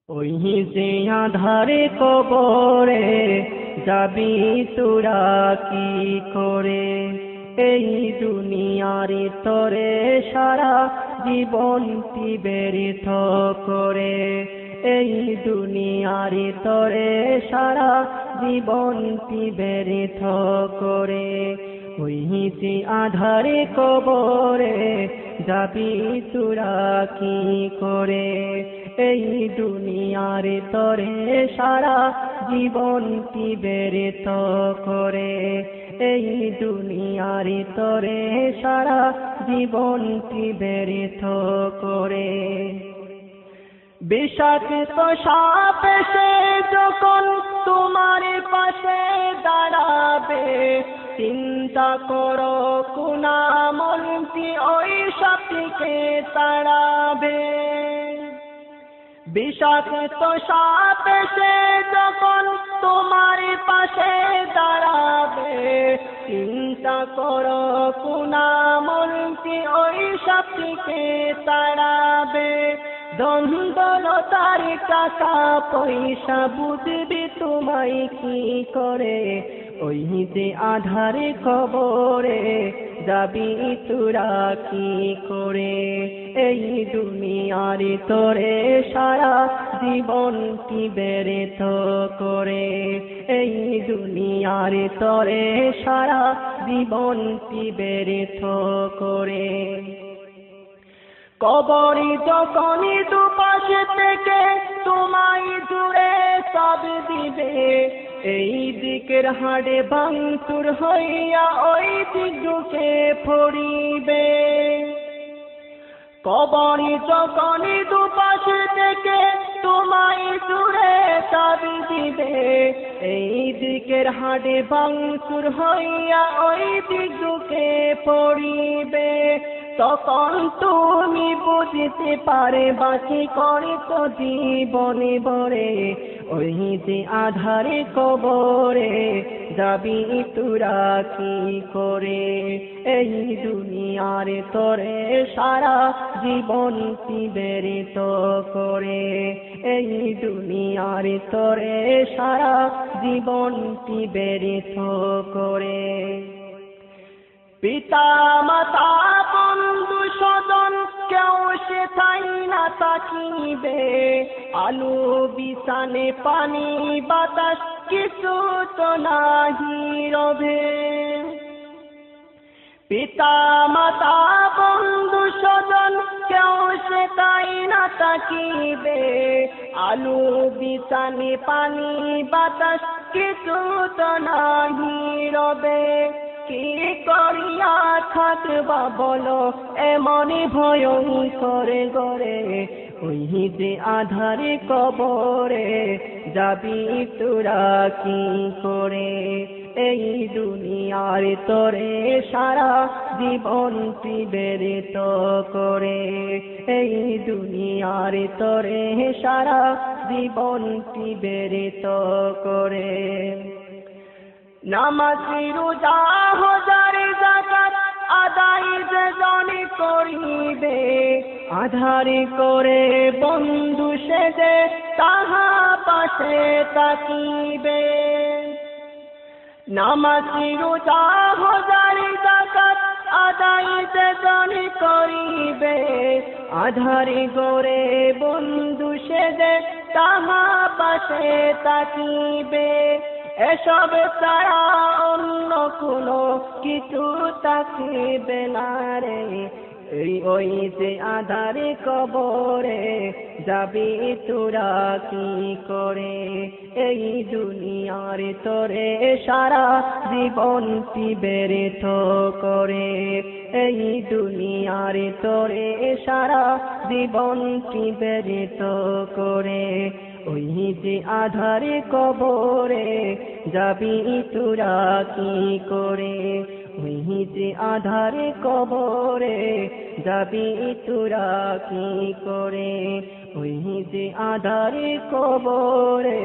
ওই যে আধারে কবরে যাবি তোরা কি করে, এই দুনিয়ার তরে সারা জীবনটি ব্যর্থ করে, এই দুনিয়ার তরে সারা জীবনটি ব্যর্থ করে। ওই যে আধারে কবরে যাবি তোরা কি করে, এই দুনিয়ার তরে সারা জীবনটি ব্যর্থ করে, এই দুনিয়ার তরে সারা জীবনটি ব্যর্থ করে। বিষাক্ত সাপ এসে যখন তোমার পাশে দাঁড়াবে, চিন্তা করো কোন আমলটি ওই সাপটিকে তাড়াবে। বিষাক্ত সাপ এসে যখন তোমার পাশে দাঁড়াবে, চিন্তা করো কোন আমলটি ওই সাপটিকে তাড়াবে। দ্বন্দ্বলতার টাকা পয়সা বুঝবি তোমায় কি করে, ওই যে আধারে কবরে যাবি তোরা কি করে, এই দুনিয়ার তরে সারা জীবনটি ব্যর্থ করে, এই দুনিয়ার তরে সারা জীবনটি ব্যর্থ করে। কবরে যখন দুপাশে থেকে তোমায় জুড়ে সব দিবে, এই দিকের হাড়ে ভাঙচুর হইয়া ওই দিক ঢুকে পড়িবে। কবরে যখন দুপাশে থেকে তোমায় জুড়ে সব দিবে, এই দিকের হাড়ে ভাঙচুর হইয়া ওই দিক ঢুকে পড়িবে। তখন তুমি বুঝতে পারে বাকি করে তো জীবনে ভরে, ওই যে আধারে কবরে যাবি তোরা কি করে, এই দুনিয়ার তরে সারা জীবনটি ব্যর্থ করে, এই দুনিয়ার তরে সারা জীবনটি ব্যর্থ করে। পিতা মাতা বন্ধু স্বজন কেউ সে ঠাই না থাকিবে, আলো বিছানে পানি বাতাস কিছু তো নাহি রবে। পিতা মাতা বন্ধু স্বজন কেউ সে ঠাই না থাকিবে, আলো বিছানে পানি বাতাস কিছু তো নাহি রবে। কি করিয়া থাকবা বলো এমনি ভয়ঙ্কর গরে, ওই যে আধারে কবরে যাবি তোরা কি করে, এই দুনিয়ার তরে সারা জীবনটি ব্যর্থ করে, এই দুনিয়ার তরে সারা জীবনটি ব্যর্থ করে। নামাজ রোজা হাজার যাকাত আদায় যে জনে করিবে, আধারে করে বন্ধু সেজে তাহা পাশে তাকিবে। নামাজ রোজা হাজার যাকাত আদায় যে জনে করিবে, আধারে করে বন্ধু সেজে তাহা পাশে তাকিবে। এসব ছাড়া অন্য কোনো কিছু থাকিবে না রে, এই ওই যে আধারে কবরে যাবি তোরা কি করে, এই দুনিয়ার তরে সারা জীবনটি ব্যর্থ করে, এই দুনিয়ার তরে সারা জীবনটি ব্যর্থ করে। ওই যে আধারে কবরে যাবি তোরা কি করে, ওই যে আধারে কবরে যাবি তোরা কি করে, ওই যে আধারে কবরে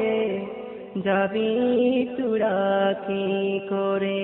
যাবি তোরা কি করে।